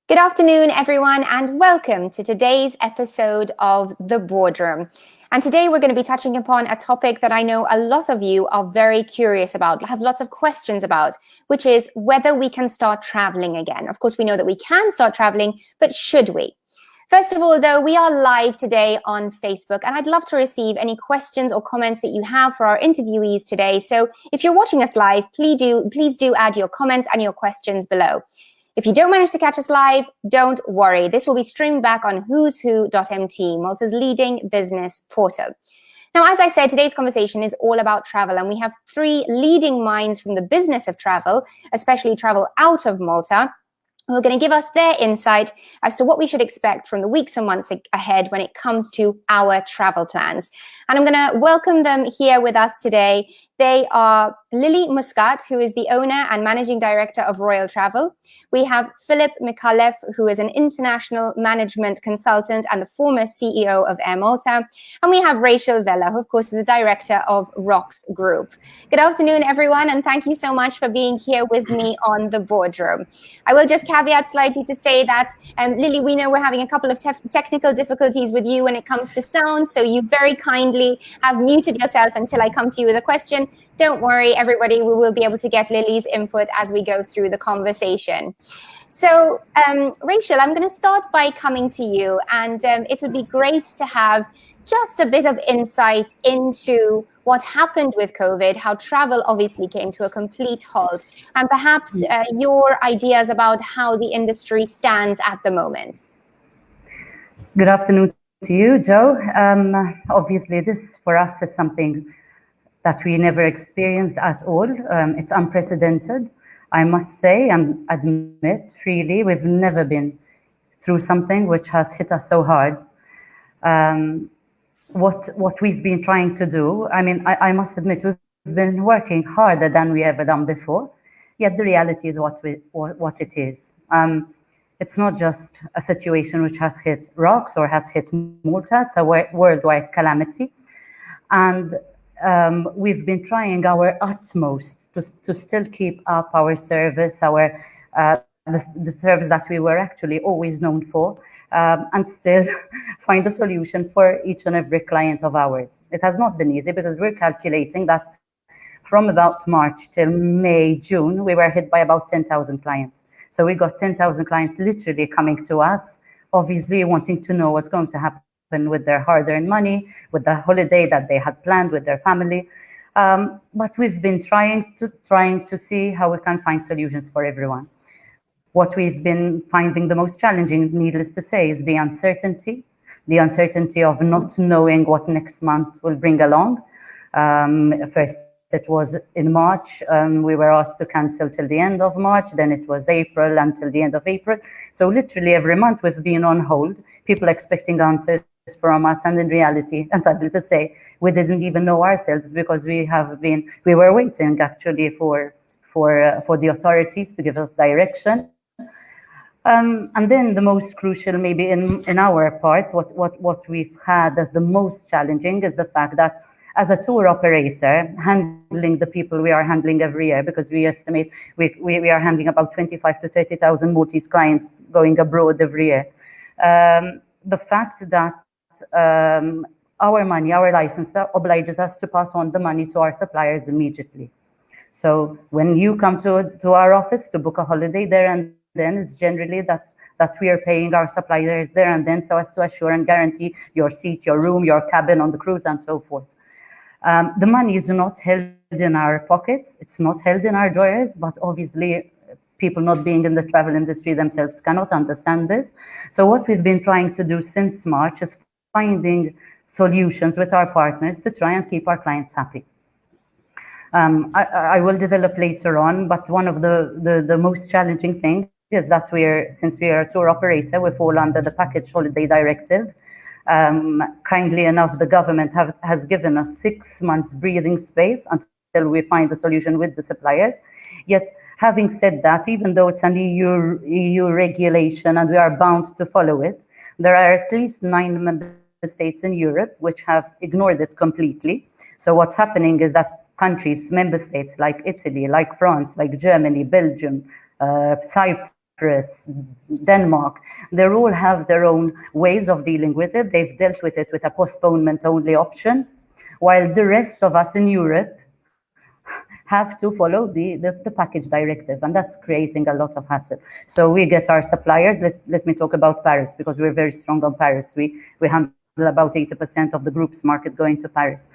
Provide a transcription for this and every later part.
Good afternoon, everyone, and welcome to today's episode of The Boardroom. And today we're going to be touching upon a topic that I know a lot of you are very curious about, have lots of questions about, which is whether we can start traveling again. Of course, we know that we can start traveling, but should we? First of all, though, we are live today on Facebook, and I'd love to receive any questions or comments that you have for our interviewees today. So if you're watching us live, please do add your comments and your questions below. If you don't manage to catch us live, don't worry. This will be streamed back on who'swho.mt, Malta's leading business portal. Now, as I said, today's conversation is all about travel, and we have three leading minds from the business of travel, especially travel out of Malta, who are going to give us their insight as to what we should expect from the weeks and months ahead when it comes to our travel plans. And I'm going to welcome them here with us today. They are Lilly Muscat, who is the owner and managing director of Royal Travel. We have Micallef, who is an international management consultant and the former CEO of Air Malta. And we have Rachel Vella, who of course is the director of ROCS Group. Good afternoon, everyone, and thank you so much for being here with me on The Boardroom. I will just caveat slightly to say that, Lilly, we know we're having a couple of technical difficulties with you when it comes to sound, so you very kindly have muted yourself until I come to you with a question. Don't worry, everybody, we will be able to get Lily's input as we go through the conversation. So, Rachel, I'm going to start by coming to you, and it would be great to have just a bit of insight into what happened with COVID, how travel obviously came to a complete halt, and perhaps your ideas about how the industry stands at the moment. Good afternoon to you, Joe. Obviously, this for us is something that we never experienced at all. It's unprecedented, I must say and admit freely. We've never been through something which has hit us so hard. What we've been trying to do, I must admit, we've been working harder than we ever done before, yet the reality is what it is. It's not just a situation which has hit ROCS or has hit Malta, it's a worldwide calamity. And we've been trying our utmost to still keep up our service, the service that we were actually always known for, and still find a solution for each and every client of ours. It has not been easy because we're calculating that from about March till May, June, we were hit by about 10,000 clients. So we got 10,000 clients literally coming to us, obviously wanting to know what's going to happen with their hard-earned money, with the holiday that they had planned with their family. But we've been trying to see how we can find solutions for everyone. What we've been finding the most challenging, needless to say, is the uncertainty of not knowing what next month will bring along. First, it was in March. We were asked to cancel till the end of March. Then it was April until the end of April. So literally every month we've been on hold, people expecting answers from us. And in reality, and sadly to say, we didn't even know ourselves because we were waiting actually for the authorities to give us direction. And then the most crucial, maybe in our part, what we've had as the most challenging is the fact that as a tour operator, handling the people we are handling every year, because we estimate we are handling about 25 to 30,000 Maltese clients going abroad every year. The fact that our money, our license obliges us to pass on the money to our suppliers immediately. So when you come to our office to book a holiday there and then, it's generally that we are paying our suppliers there and then so as to assure and guarantee your seat, your room, your cabin on the cruise and so forth. The money is not held in our pockets, it's not held in our drawers, but obviously people not being in the travel industry themselves cannot understand this. So what we've been trying to do since March is finding solutions with our partners to try and keep our clients happy. I will develop later on, but one of the most challenging things is that since we are a tour operator, we fall under the Package Holiday Directive. Kindly enough, the government has given us 6 months breathing space until we find a solution with the suppliers. Yet, having said that, even though it's an EU regulation and we are bound to follow it, there are at least 9 member states in Europe which have ignored it completely. So what's happening is that countries, member states like Italy, like France, like Germany, Belgium, Cyprus, Denmark, they all have their own ways of dealing with it. They've dealt with it with a postponement-only option, while the rest of us in Europe have to follow the package directive, and that's creating a lot of hassle. So we get our suppliers, let me talk about Paris, because we're very strong on Paris. We handle about 80% of the group's market going to Paris.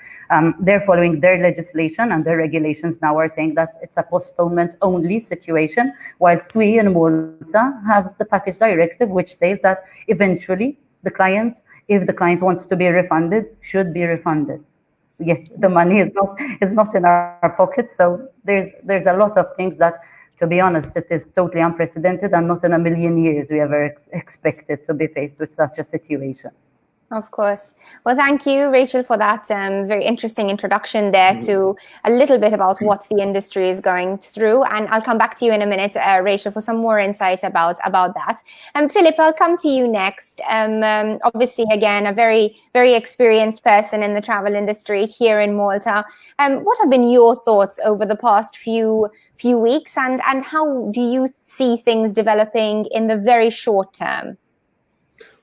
They're following their legislation, and their regulations now are saying that it's a postponement-only situation, whilst we in Malta have the package directive, which says that eventually the client, if the client wants to be refunded, should be refunded. Yet the money is not in our pockets. So there's a lot of things that, to be honest, it is totally unprecedented, and not in a million years we ever expected to be faced with such a situation. Of course. Well, thank you, Rachel, for that very interesting introduction there to a little bit about what the industry is going through. And I'll come back to you in a minute, Rachel, for some more insight about that. And Philip, I'll come to you next. Obviously, again, a very, very experienced person in the travel industry here in Malta. What have been your thoughts over the past few weeks, and how do you see things developing in the very short term?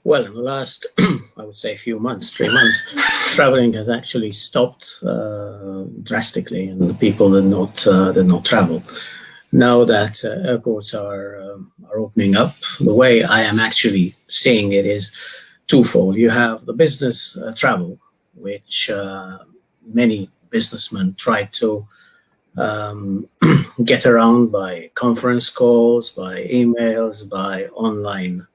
Well, in the last, I would say, 3 months, traveling has actually stopped drastically, and the people did not travel. Now that airports are opening up, the way I am actually seeing it is twofold. You have the business travel, which many businessmen try to get around by conference calls, by emails, by online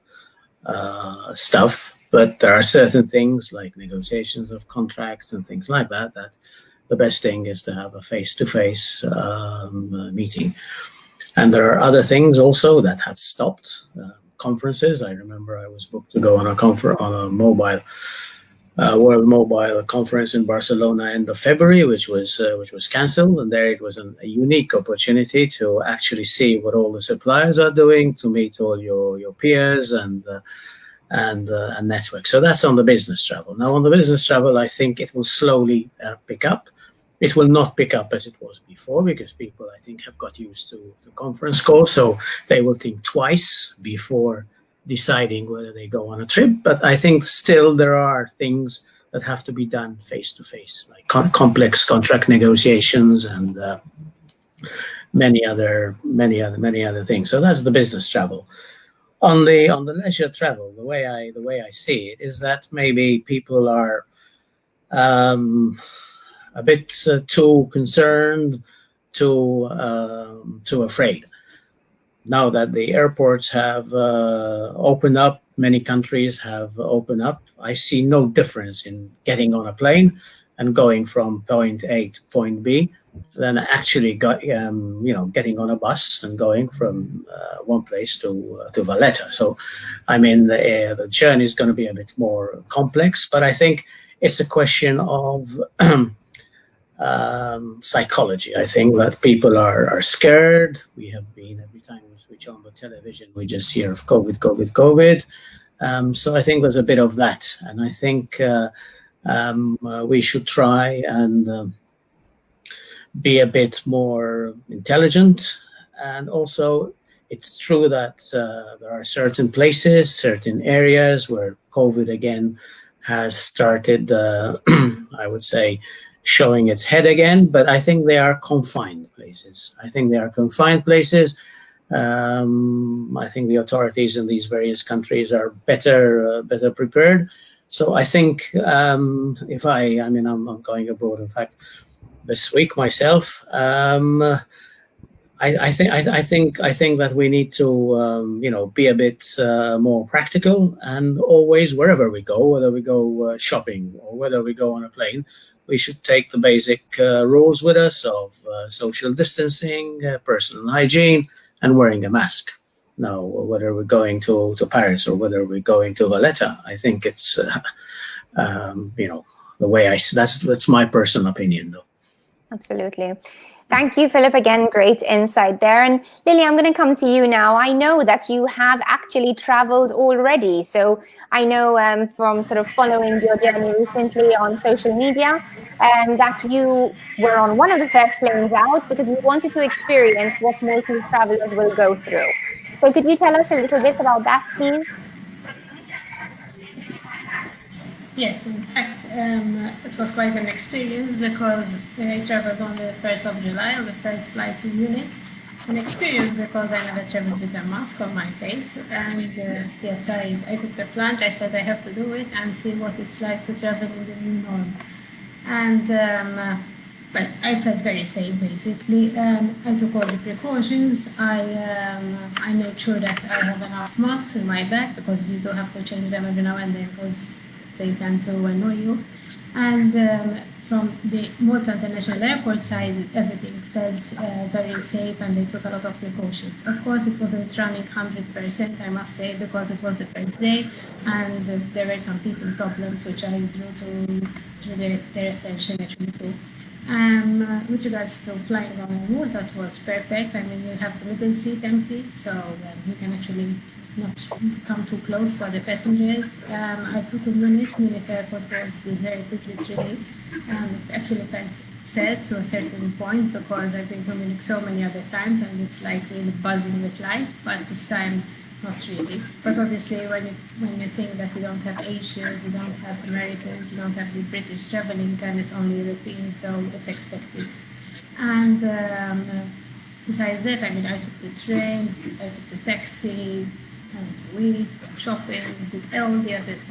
stuff, but there are certain things like negotiations of contracts and things like that the best thing is to have a face-to-face meeting. And there are other things also that have stopped. Conferences. I remember I was booked to go on a mobile World Mobile Conference in Barcelona end of February, which was cancelled, and there it was a unique opportunity to actually see what all the suppliers are doing, to meet all your peers and network. So that's on the business travel. Now on the business travel, I think it will slowly pick up. It will not pick up as it was before, because people, I think, have got used to the conference call, so they will think twice before deciding whether they go on a trip. But I think still there are things that have to be done face to face, like complex contract negotiations and many other things. So that's the business travel. On the leisure travel, the way I see it is that maybe people are a bit too concerned, too afraid. Now that the airports have opened up, many countries have opened up, I see no difference in getting on a plane and going from point A to point B than actually getting on a bus and going from one place to Valletta. So, I mean, the journey is going to be a bit more complex, but I think it's a question of psychology. I think that people are scared. We have been, every time we switch on the television, we just hear of COVID. So I think there's a bit of that, and I think we should try and be a bit more intelligent. And also, it's true that there are certain places, certain areas where COVID again has started, I would say, showing its head again, but I think they are confined places. I think the authorities in these various countries are better prepared. So I think I'm going abroad, in fact, this week myself. I think that we need to be a bit more practical, and always, wherever we go, whether we go shopping or whether we go on a plane, we should take the basic rules with us of social distancing, personal hygiene, and wearing a mask. Now, whether we're going to Paris or whether we're going to Valletta, I think it's the way that's my personal opinion, though. Absolutely. Thank you, Philip. Again, great insight there. And Lilly, I'm going to come to you now. I know that you have actually traveled already. So I know from sort of following your journey recently on social media that you were on one of the first planes out because you wanted to experience what Maltese travelers will go through. So could you tell us a little bit about that, please? Yes, in fact, it was quite an experience because I traveled on the 1st of July on the first flight to Munich. An experience because I never traveled with a mask on my face. And yes, I took the plunge. I said I have to do it and see what it's like to travel in the new norm. And but I felt very safe basically. I took all the precautions. I made sure that I have enough masks in my bag because you do have to change them every now and then because they tend to annoy you. And from the Malta International Airport side, everything felt very safe and they took a lot of precautions. Of course, it wasn't running 100%, I must say, because it was the first day and there were some teething problems which I drew their attention actually to. With regards to flying on Malta, that was perfect. I mean, you have the middle seat empty, so you can actually not come too close to other passengers. I flew to Munich. Munich airport was deserted, literally. It actually felt sad to a certain point because I've been to Munich so many other times and it's like really buzzing with life, but this time not really. But obviously when you think that you don't have Asians, you don't have Americans, you don't have the British traveling and it's only Europeans, so it's expected. And besides that, I mean, I took the train, I took the taxi, I went to eat, went shopping, did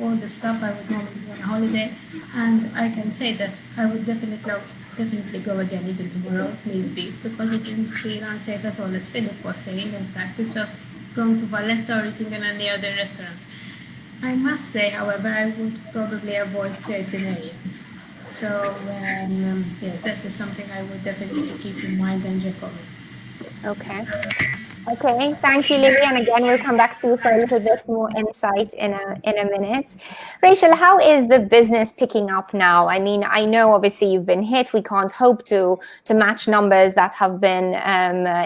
all the stuff I would normally do on a holiday. And I can say that I would definitely go again even tomorrow, maybe, because it didn't feel unsafe at all, as Philip was saying. In fact, it's just going to Valletta or eating in any other restaurant. I must say, however, I would probably avoid certain areas. So, yes, that is something I would definitely keep in mind and recommend. Okay, thank you, Lily. And again, we'll come back to you for a little bit more insight in a minute. Rachel, how is the business picking up now? I mean, I know obviously you've been hit. We can't hope to match numbers that have been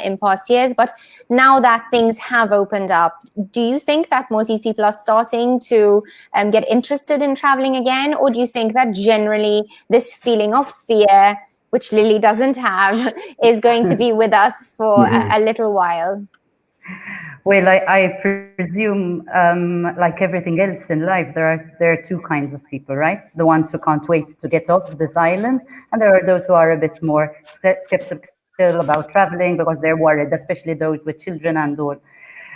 in past years. But now that things have opened up, do you think that Maltese people are starting to get interested in traveling again? Or do you think that generally this feeling of fear, which Lily doesn't have, is going to be with us for a little while? Well, I presume, like everything else in life, there are two kinds of people, right? The ones who can't wait to get off this island, and there are those who are a bit more skeptical about traveling because they're worried, especially those with children and all.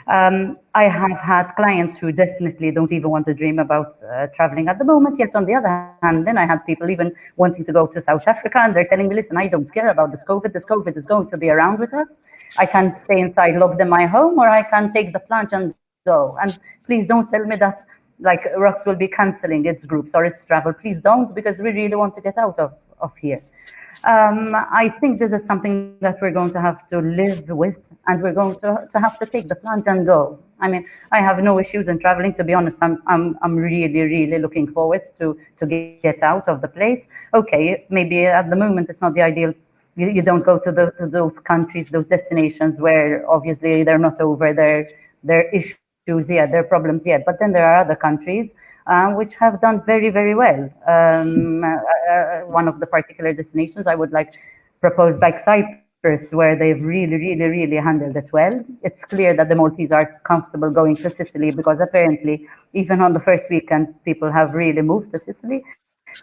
I have had clients who definitely don't even want to dream about traveling at the moment. Yet on the other hand, then I have people even wanting to go to South Africa and they're telling me, listen, I don't care about this COVID. This COVID is going to be around with us. I can stay inside, locked in my home, or I can take the plunge and go. And please don't tell me that like ROCS will be cancelling its groups or its travel. Please don't, because we really want to get out of here. I think this is something that we're going to have to live with, and we're going to have to take the plunge and go. I mean, I have no issues in traveling. To be honest, I'm really looking forward to get out of the place. Okay, maybe at the moment it's not the ideal. You don't go to those countries, those destinations where obviously they're not over their issues yet, their problems yet. But then there are other countries which have done very well. One of the particular destinations I would like propose, like Cyprus, where they've really handled it well. It's clear that the Maltese are comfortable going to Sicily because apparently even on the first weekend people have really moved to Sicily.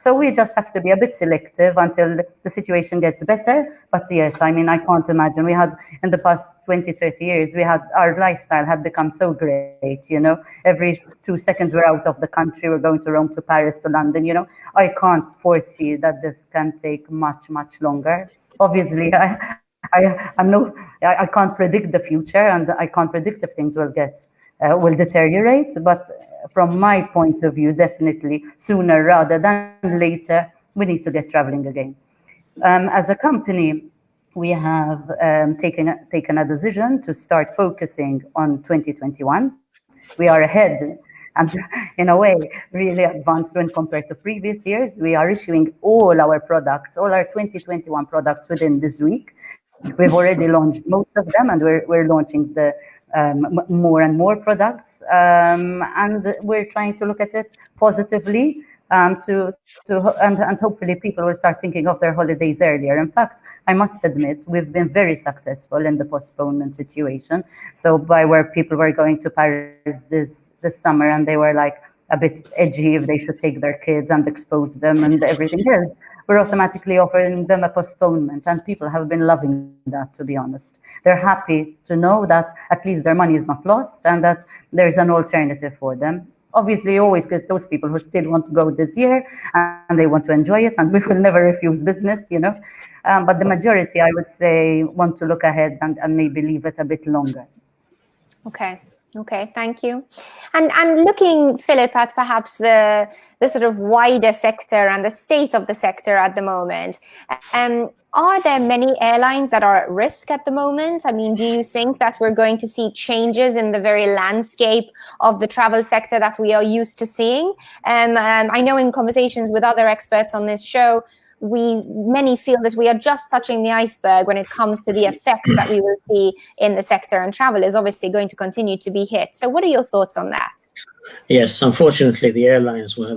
So we just have to be a bit selective until the situation gets better. But yes, I mean, I can't imagine. We had, in the past 20, 30 years, our lifestyle had become so great, you know. Every 2 seconds we're out of the country, we're going to Rome, to Paris, to London, you know. I can't foresee that this can take much longer. Obviously, I can't predict the future, and I can't predict if things will deteriorate, but from my point of view, definitely sooner rather than later, we need to get traveling again. As a company, we have taken a decision to start focusing on 2021. We are ahead and in a way really advanced when compared to previous years. We are issuing all our 2021 products within this week. We've already launched most of them, and we're launching the more and more products, and we're trying to look at it positively. and hopefully people will start thinking of their holidays earlier. In fact, I must admit, we've been very successful in the postponement situation. So by where people were going to Paris this summer and they were like a bit edgy if they should take their kids and expose them and everything else, we're automatically offering them a postponement, and people have been loving that, to be honest. They're happy to know that at least their money is not lost and that there's an alternative for them. Obviously, you always get those people who still want to go this year and they want to enjoy it, and we will never refuse business, you know. But the majority, I would say, want to look ahead and maybe leave it a bit longer. Okay, thank you. And looking, Philip, at perhaps the sort of wider sector and the state of the sector at the moment, are there many airlines that are at risk at the moment? I mean, do you think that we're going to see changes in the very landscape of the travel sector that we are used to seeing? I know in conversations with other experts on this show, many feel that we are just touching the iceberg when it comes to the effect that we will see in the sector, and travel is obviously going to continue to be hit. So what are your thoughts on that? Yes, unfortunately, the airlines were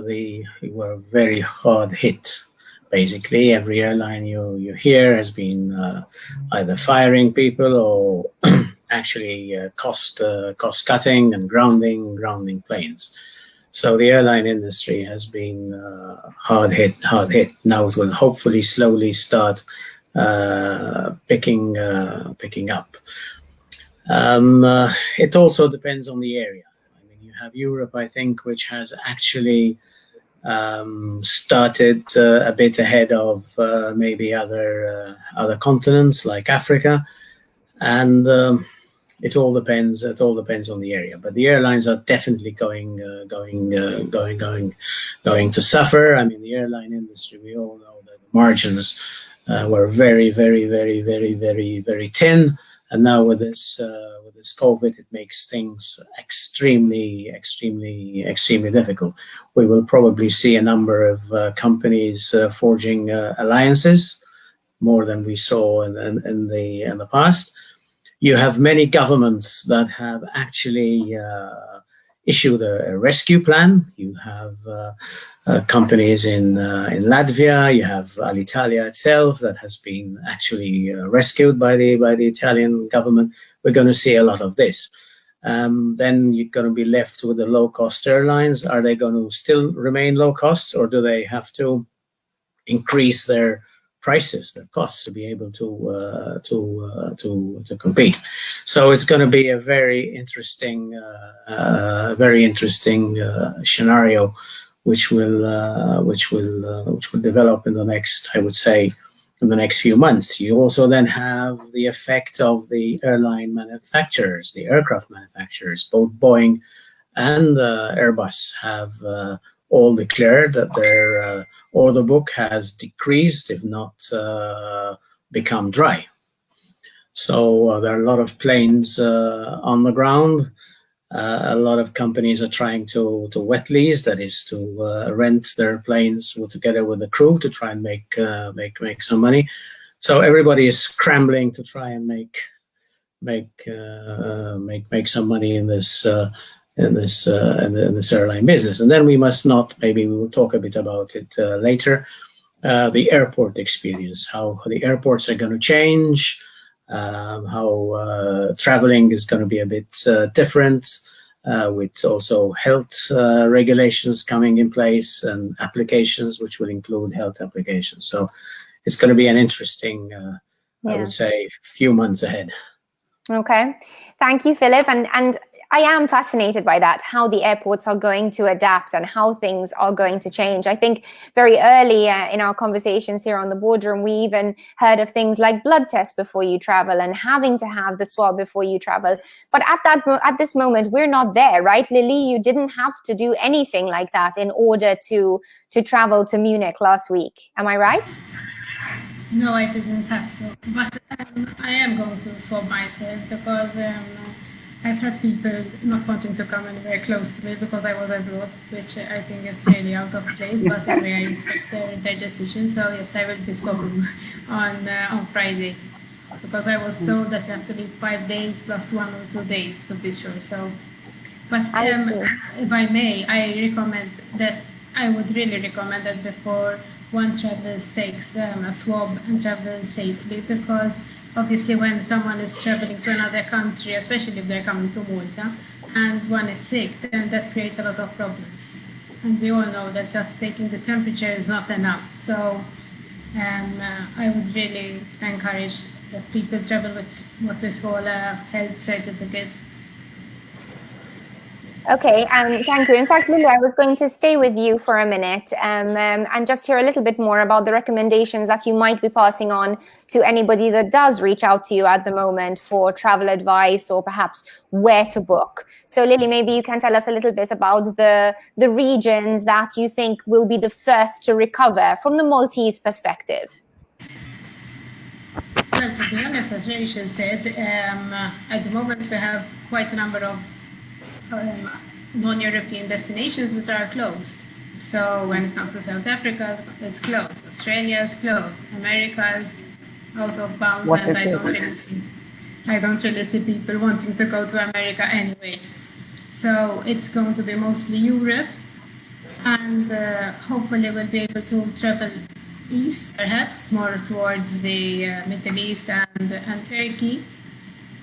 very hard hit. Basically, every airline you hear has been either firing people or actually cost cutting and grounding planes. So the airline industry has been hard hit. Now it will hopefully slowly start picking up. It also depends on the area. I mean, you have Europe, I think, which has actually started a bit ahead of maybe other continents like Africa, and it all depends on the area. But the airlines are definitely going to suffer. I mean, the airline industry, we all know that the margins were very thin, and now with this COVID, it makes things extremely difficult. We will probably see a number of companies forging alliances, more than we saw in the past. You have many governments that have actually issued a rescue plan. You have companies in Latvia. You have Alitalia itself that has been actually rescued by the Italian government. We're going to see a lot of this. Then you're going to be left with the low-cost airlines. Are they going to still remain low cost, or do they have to increase their prices, their costs, to be able to compete? So it's going to be a very interesting scenario, which will develop in the next, I would say, in the next few months. You also then have the effect of the airline manufacturers, the aircraft manufacturers. Both Boeing and Airbus have all declared that their order book has decreased, if not become dry. So there are a lot of planes on the ground. A lot of companies are trying to wet lease, that is to rent their planes together with the crew to try and make some money. So everybody is scrambling to try and make some money in this airline business. And then we must not, maybe we will talk a bit about it later, the airport experience, how the airports are going to change, how traveling is going to be a bit different, with also health regulations coming in place and applications which will include health applications. So it's going to be an interesting, I would say, few months ahead. Okay, thank you, Philip. And I am fascinated by that, how the airports are going to adapt and how things are going to change. I think very early in our conversations here on the Boardroom, we even heard of things like blood tests before you travel and having to have the swab before you travel. But at this moment, we're not there, right? Lilly, you didn't have to do anything like that in order to travel to Munich last week. Am I right? No, I didn't have to, but I am going to swab myself because I've had people not wanting to come anywhere close to me because I was abroad, which I think is really out of place, but anyway, I respect their decision. So yes, I will be swabbing on Friday, because I was told that you have to leave 5 days plus 1 or 2 days to be sure. So, but if I may, I recommend that I would really recommend that before one travels, takes a swab and travels safely, because obviously when someone is traveling to another country, especially if they're coming to Malta, and one is sick, then that creates a lot of problems. And we all know that just taking the temperature is not enough. So I would really encourage that people travel with what we call a health certificate. Okay, thank you. In fact, Lily, I was going to stay with you for a minute and just hear a little bit more about the recommendations that you might be passing on to anybody that does reach out to you at the moment for travel advice or perhaps where to book. So, Lily, maybe you can tell us a little bit about the regions that you think will be the first to recover from the Maltese perspective. Well, to be honest, as Rachel said, at the moment we have quite a number of non-European destinations which are closed. So when it comes to South Africa, it's closed. Australia is closed. America is out of bounds, and I don't really see people wanting to go to America anyway. So it's going to be mostly Europe, and hopefully we'll be able to travel east, perhaps more towards the Middle East and Turkey.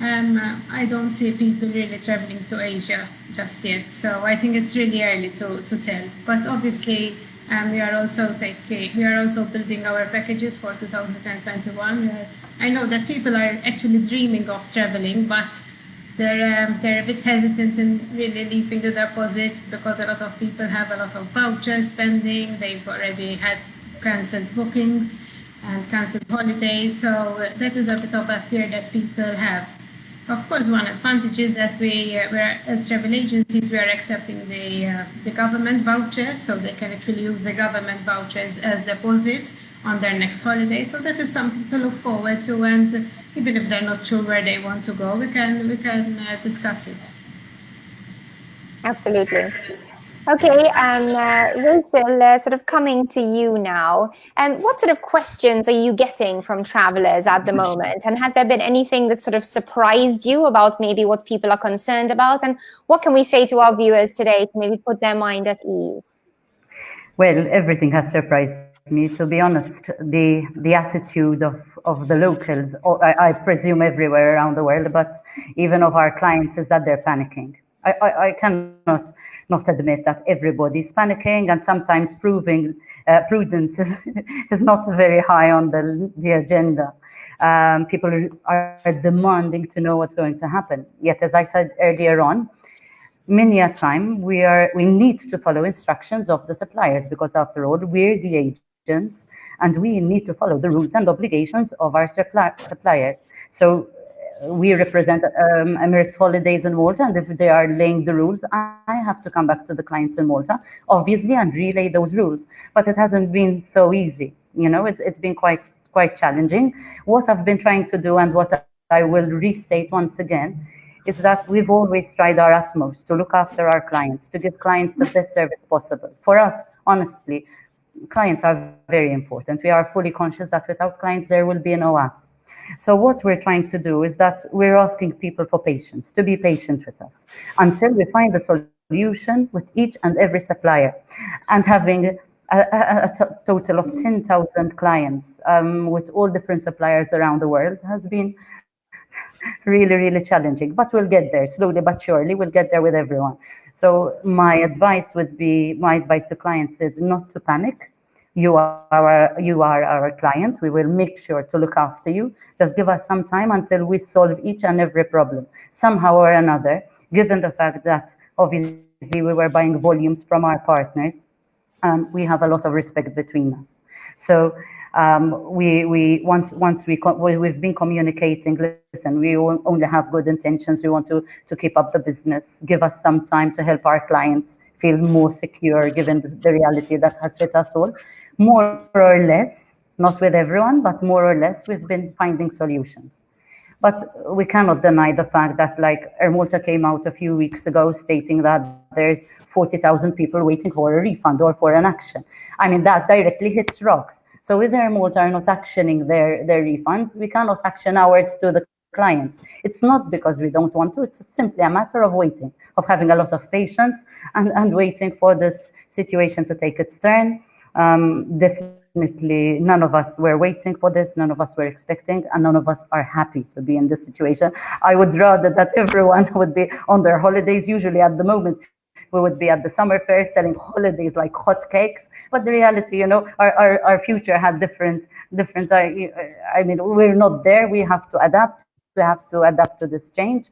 I don't see people really traveling to Asia just yet, so I think it's really early to tell. But obviously, we are also building our packages for 2021. I know that people are actually dreaming of traveling, but they're a bit hesitant in really leaving the deposit, because a lot of people have a lot of voucher spending. They've already had cancelled bookings and cancelled holidays, so that is a bit of a fear that people have. Of course, one advantage is that as travel agencies, we are accepting the government vouchers, so they can actually use the government vouchers as deposit on their next holiday. So that is something to look forward to, and even if they're not sure where they want to go, we can discuss it. Absolutely. Okay, Rachel, sort of coming to you now. What sort of questions are you getting from travelers at the moment? And has there been anything that sort of surprised you about maybe what people are concerned about? And what can we say to our viewers today to maybe put their mind at ease? Well, everything has surprised me, to be honest. The attitude of the locals, I presume everywhere around the world, but even of our clients, is that they're panicking. I cannot not admit that everybody's panicking, and sometimes prudence is not very high on the agenda. People are demanding to know what's going to happen. Yet, as I said earlier on, many a time we need to follow instructions of the suppliers, because after all, we're the agents and we need to follow the rules and obligations of our supplier. So we represent Emirates Holidays in Malta, and if they are laying the rules, I have to come back to the clients in Malta, obviously, and relay those rules. But it hasn't been so easy. It's been quite challenging. What I've been trying to do, and what I will restate once again, is that we've always tried our utmost to look after our clients, to give clients the best service possible. For us, honestly, clients are very important. We are fully conscious that without clients, there will be no us. So what we're trying to do is that we're asking people for patience, to be patient with us until we find a solution with each and every supplier. And having a total of 10,000 clients with all different suppliers around the world has been really, really challenging. But we'll get there slowly but surely. We'll get there with everyone. So my advice to clients is not to panic. You are our client. We will make sure to look after you. Just give us some time until we solve each and every problem somehow or another, given the fact that obviously we were buying volumes from our partners. We have a lot of respect between us. So we've been communicating, listen, we only have good intentions. We want to keep up the business. Give us some time to help our clients feel more secure, given the reality that has hit us all. More or less, not with everyone, but more or less, we've been finding solutions. But we cannot deny the fact that, like, Air Malta came out a few weeks ago stating that there's 40,000 people waiting for a refund or for an action. I mean, that directly hits ROCS. So if Air Malta are not actioning their refunds, we cannot action ours to the clients. It's not because we don't want to, it's simply a matter of waiting, of having a lot of patience and waiting for this situation to take its turn. Definitely, none of us were waiting for this, none of us were expecting, and none of us are happy to be in this situation. I would rather that everyone would be on their holidays. Usually at the moment, we would be at the summer fair selling holidays like hotcakes. But the reality, you know, our future had different. I mean, we're not there. We have to adapt. We have to adapt to this change.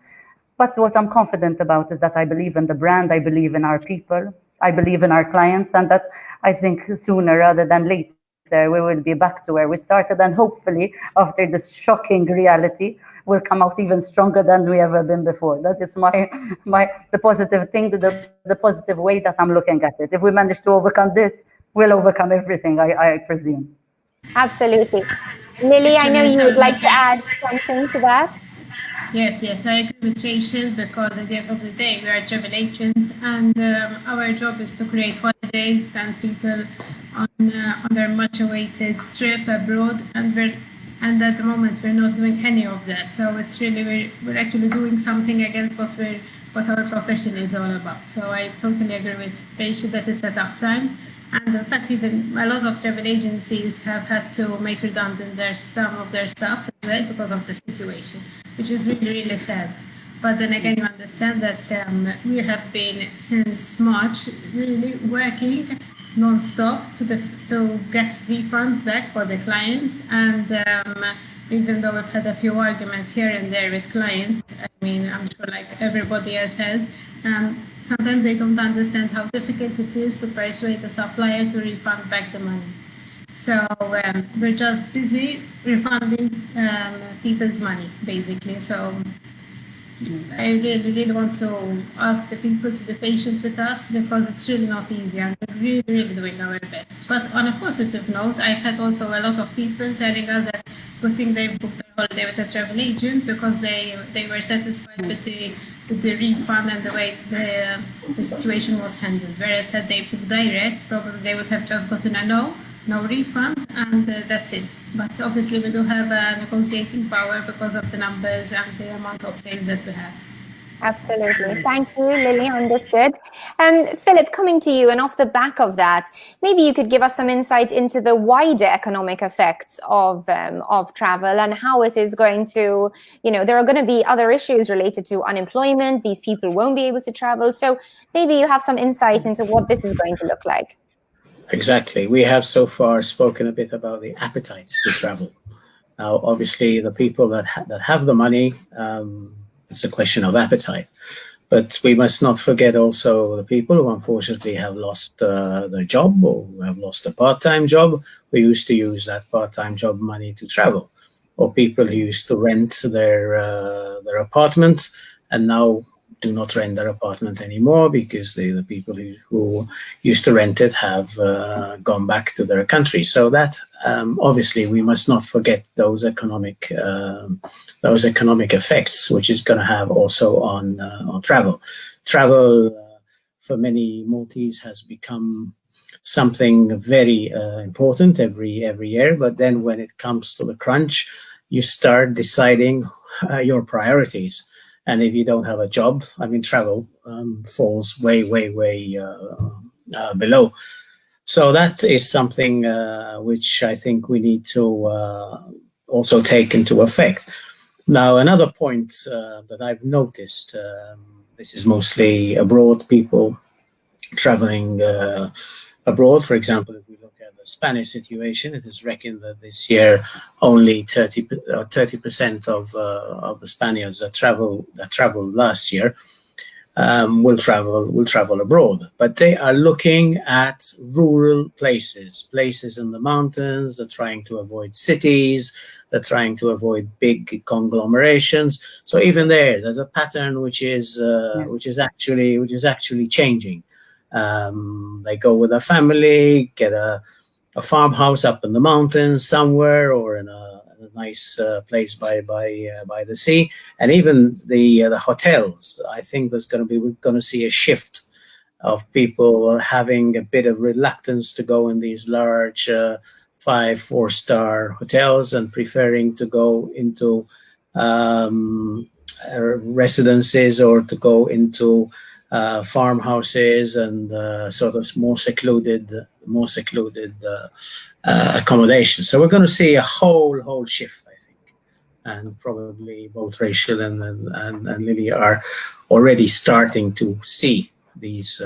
But what I'm confident about is that I believe in the brand. I believe in our people. I believe in our clients, and that I think sooner rather than later we will be back to where we started. And hopefully, after this shocking reality, we'll come out even stronger than we ever been before. That is the positive thing, the positive way that I'm looking at it. If we manage to overcome this, we'll overcome everything, I presume. Absolutely. Lily, I know you would like to add something to that. Yes, I agree with Rachel, because at the end of the day, we are travel agents, and our job is to create holidays and people on their much-awaited trip abroad, and at the moment we're not doing any of that. So it's really we're actually doing something against what our profession is all about. So I totally agree with Rachel that it's a tough time. And in fact, even a lot of travel agencies have had to make redundant some of their staff as well because of the situation, which is really, really sad. But then again, you understand that we have been since March really working non-stop to get refunds back for the clients. And even though we've had a few arguments here and there with clients, I mean, I'm sure like everybody else has, sometimes they don't understand how difficult it is to persuade the supplier to refund back the money. So we're just busy refunding people's money, basically. So I really, really want to ask the people to be patient with us, because it's really not easy, and we're really, really doing our best. But on a positive note, I've had also a lot of people telling us that good thing they booked their holiday with a travel agent, because they were satisfied with the refund and the way the situation was handled. Whereas had they booked direct, probably they would have just gotten a no refund, and that's it. But obviously we do have a negotiating power because of the numbers and the amount of sales that we have. Absolutely. Thank you, Lily. Understood. Philip, coming to you, and off the back of that, maybe you could give us some insight into the wider economic effects of travel, and how it is going to, you know, there are going to be other issues related to unemployment. These people won't be able to travel. So maybe you have some insight into what this is going to look like. Exactly. We have so far spoken a bit about the appetite to travel. Now, obviously, the people that have the money, it's a question of appetite. But we must not forget also the people who unfortunately have lost their job, or who have lost a part-time job, who used to use that part-time job money to travel, or people who used to rent their apartment and now do not rent their apartment anymore, because the people who used to rent it have gone back to their country. So that obviously we must not forget those economic effects, which is going to have also on travel. Travel for many Maltese has become something very important every year. But then when it comes to the crunch, you start deciding your priorities. And if you don't have a job, I mean, travel falls way below. So that is something which I think we need to also take into effect. Now, another point that I've noticed, this is mostly abroad, people traveling abroad. For example, if we look at the Spanish situation, it is reckoned that this year only 30% of the Spaniards that traveled last year will travel abroad. But they are looking at rural places in the mountains. They're trying to avoid cities. They're trying to avoid big conglomerations. So even there's a pattern which is actually changing. They go with a family, get a farmhouse up in the mountains somewhere, or in a nice place by the sea. And even the hotels, I think we're going to see a shift of people having a bit of reluctance to go in these large 5-4-star hotels, and preferring to go into residences, or to go into farmhouses and sort of more secluded accommodation. So we're going to see a whole shift, I think, and probably both Rachel and Lilly are already starting to see these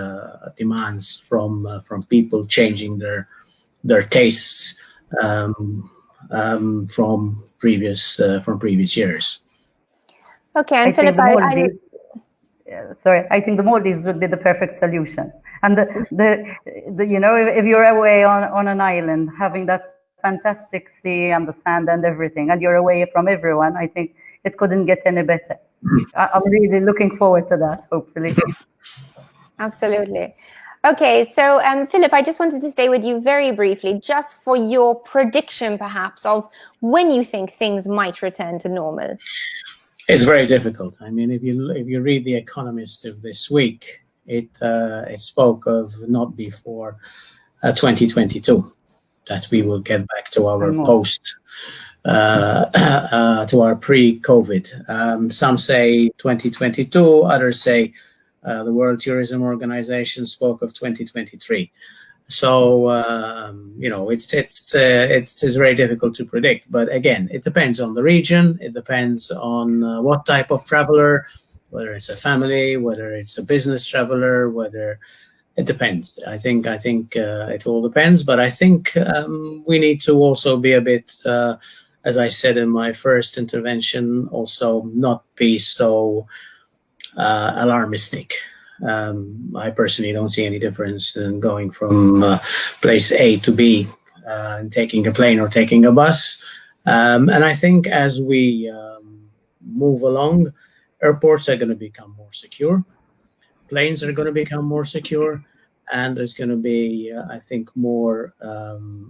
demands from people changing their tastes from previous years. Okay, and I Philip, think I think the Maldives would be the perfect solution. And the you know, if you're away on an island, having that fantastic sea and the sand and everything, and you're away from everyone, I think it couldn't get any better. I'm really looking forward to that, hopefully. Absolutely. Okay, so Philip, I just wanted to stay with you very briefly, just for your prediction, perhaps, of when you think things might return to normal. It's very difficult. I mean, if you read The Economist of this week, it spoke of not before 2022 that we will get back to our to our pre-COVID. Some say 2022, others say the World Tourism Organization spoke of 2023. So it's very difficult to predict. But again, it depends on the region. It depends on what type of traveler, whether it's a family, whether it's a business traveler, whether it depends. I think it all depends. But I think we need to also be a bit, as I said in my first intervention, also not be so alarmistic. I personally don't see any difference in going from place A to B and taking a plane or taking a bus. And I think as we move along, airports are going to become more secure. Planes are going to become more secure. And there's going to be, I think, more,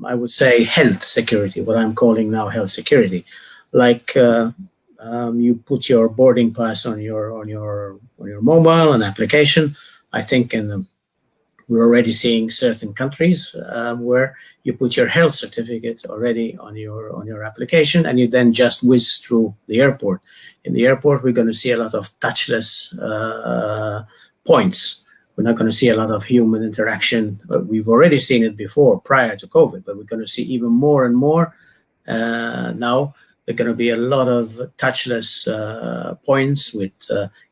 I would say, health security, what I'm calling now health security. Like you put your boarding pass on your mobile, an application. I think we're already seeing certain countries where you put your health certificate already on your application, and you then just whiz through the airport. In the airport, we're going to see a lot of touchless points. We're not going to see a lot of human interaction. We've already seen it before, prior to COVID, but we're going to see even more and more now. There are going to be a lot of touchless points with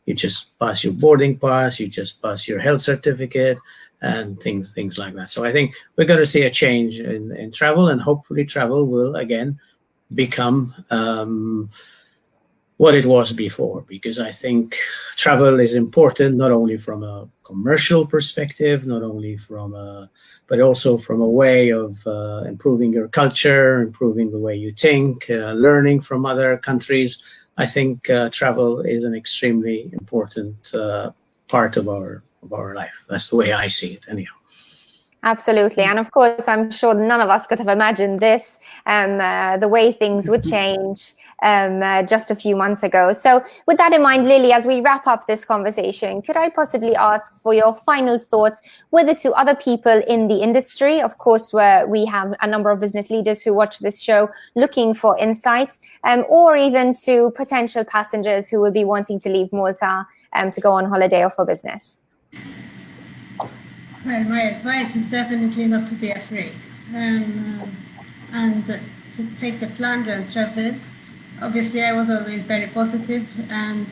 you just pass your boarding pass, you just pass your health certificate, and things like that. So I think we're going to see a change in travel, and hopefully travel will again become what it was before, because I think travel is important, not only from a commercial perspective, not only but also from a way of improving your culture, improving the way you think, learning from other countries. I think travel is an extremely important part of our life. That's the way I see it, anyhow. Absolutely. And of course, I'm sure none of us could have imagined this, the way things would change just a few months ago. So with that in mind, Lilly, as we wrap up this conversation, could I possibly ask for your final thoughts, whether to other people in the industry, of course, where we have a number of business leaders who watch this show looking for insight, or even to potential passengers who will be wanting to leave Malta to go on holiday or for business? Well, my advice is definitely not to be afraid and to take the plunge and travel. Obviously, I was always very positive, and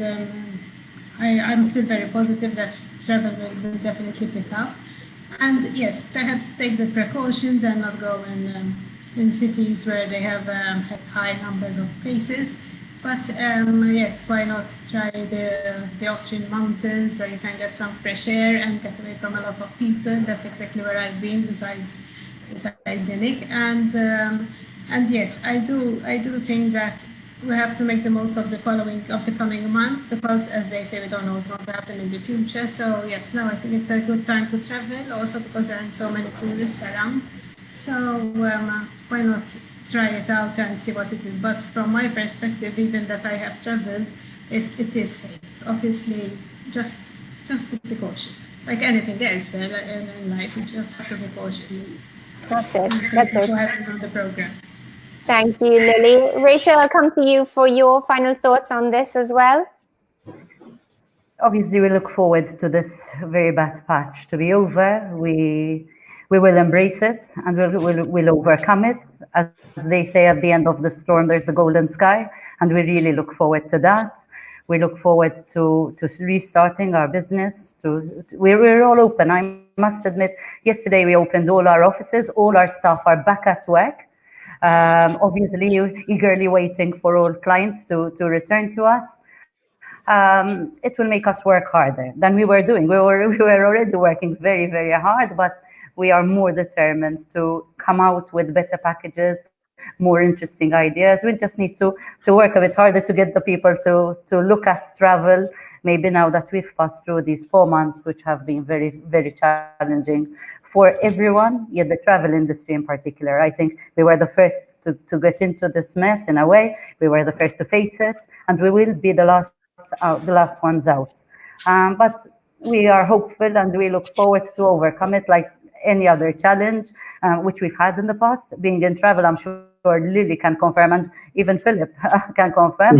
I'm still very positive that travel will definitely pick up. And yes, perhaps take the precautions and not go in cities where they have high numbers of cases. But yes, why not try the Austrian mountains, where you can get some fresh air and get away from a lot of people. That's exactly where I've been, besides Lilly. And yes, I do think that we have to make the most of the coming months, because, as they say, we don't know what's going to happen in the future. So yes, no, I think it's a good time to travel, also because there aren't so many tourists around. So why not try it out and see what it is. But from my perspective, even that I have traveled, it is safe. Obviously, just to be cautious. Like anything else in life, you just have to be cautious. That's it. That's it. For having on the program. Thank you, Lilly. Rachel, I'll come to you for your final thoughts on this as well. Obviously, we look forward to this very bad patch to be over. We will embrace it and we'll overcome it. As they say, at the end of the storm, there's the golden sky, and we really look forward to that. We look forward to restarting our business. We're all open. I must admit, yesterday we opened all our offices. All our staff are back at work. Obviously, eagerly waiting for all clients to return to us. It will make us work harder than we were doing. We were already working very, very hard, but we are more determined to come out with better packages, more interesting ideas. We just need to work a bit harder to get the people to look at travel. Maybe now that we've passed through these 4 months, which have been very, very challenging for everyone, yet the travel industry in particular. I think we were the first to get into this mess in a way. We were the first to face it, and we will be the last ones out. But we are hopeful, and we look forward to overcome it like any other challenge which we've had in the past. Being in travel, I'm sure Lily can confirm, and even Philip can confirm.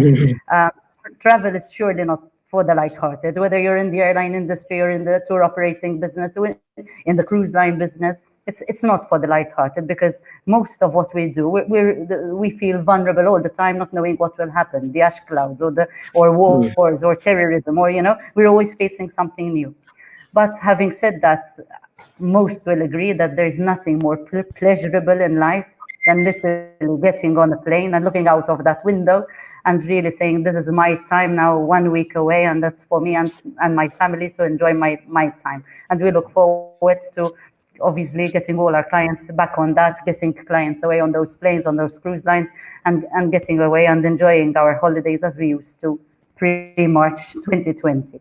Travel is surely not for the lighthearted. Whether you're in the airline industry or in the tour operating business, in the cruise line business, it's not for the lighthearted, because most of what we do, we feel vulnerable all the time, not knowing what will happen, the ash clouds or wars or terrorism, or we're always facing something new. But having said that, most will agree that there's nothing more pleasurable in life than literally getting on a plane and looking out of that window and really saying, this is my time now, 1 week away, and that's for me and my family to enjoy my time. And we look forward to obviously getting all our clients back on that, getting clients away on those planes, on those cruise lines, and getting away and enjoying our holidays as we used to pre-March 2020.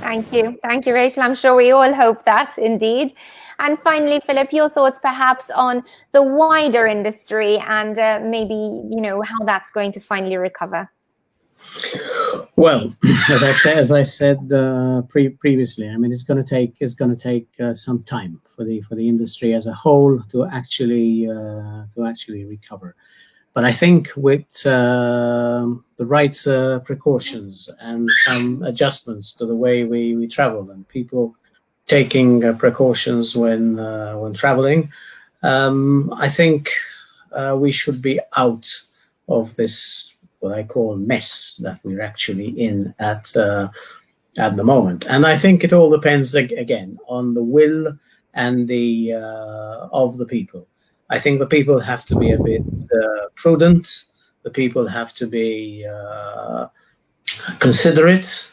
Thank you, Rachel. I'm sure we all hope that, indeed. And finally, Philip, your thoughts perhaps on the wider industry and maybe how that's going to finally recover. Well, as I said previously, I mean, it's going to take some time for the industry as a whole to actually recover. But I think with the right precautions and some adjustments to the way we travel, and people taking precautions when traveling, I think we should be out of this, what I call, mess that we're actually in at the moment. And I think it all depends again on the will and the of the people. I think the people have to be a bit prudent. The people have to be considerate.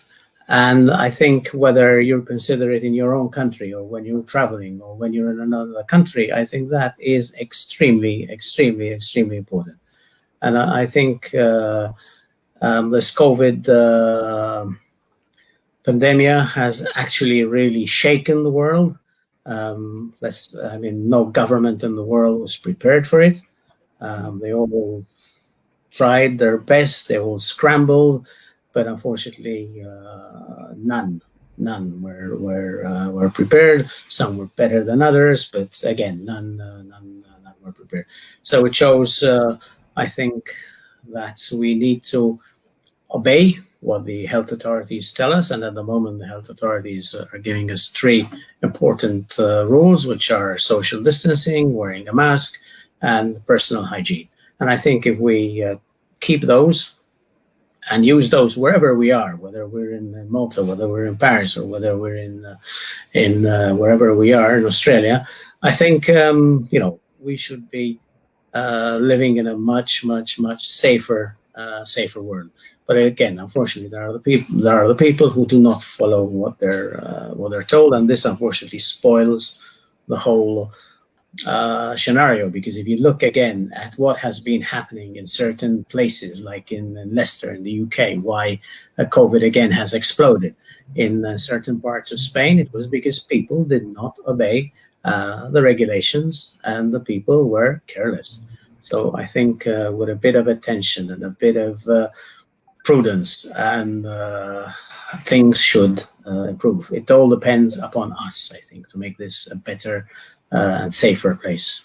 And I think whether you're considerate in your own country or when you're traveling or when you're in another country, I think that is extremely, extremely, extremely important. And I think this COVID pandemic has actually really shaken the world. No government in the world was prepared for it. They all tried their best. They all scrambled, but unfortunately, none were prepared. Some were better than others, but again, none were prepared. So it shows, I think, that we need to obey what the health authorities tell us. And at the moment, the health authorities are giving us 3 important rules, which are social distancing, wearing a mask, and personal hygiene. And I think if we keep those and use those wherever we are, whether we're in Malta, whether we're in Paris, or whether we're in wherever we are in Australia, I think we should be living in a much, much, much safer world. But again, unfortunately, there are the people who do not follow what they're told, and this unfortunately spoils the whole scenario. Because if you look again at what has been happening in certain places, like in Leicester in the UK, why COVID again has exploded in certain parts of Spain, it was because people did not obey the regulations, and the people were careless. So I think with a bit of attention and a bit of prudence, and things should improve. It all depends upon us, I think, to make this a better and safer place.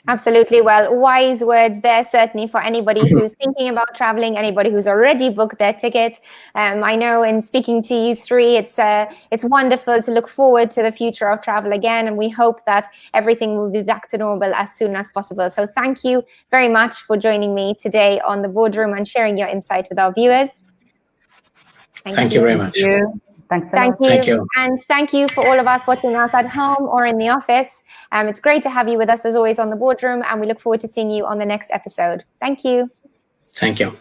Absolutely. Well, wise words there, certainly for anybody who's thinking about traveling, anybody who's already booked their ticket. I know in speaking to you three, it's wonderful to look forward to the future of travel again, and we hope that everything will be back to normal as soon as possible. So thank you very much for joining me today on the Boardroom and sharing your insight with our viewers. Thank you very much. Thank you. Thanks a Thank lot. you. Thank you. And thank you for all of us watching us at home or in the office. It's great to have you with us as always on the Boardroom, and we look forward to seeing you on the next episode. Thank you. Thank you.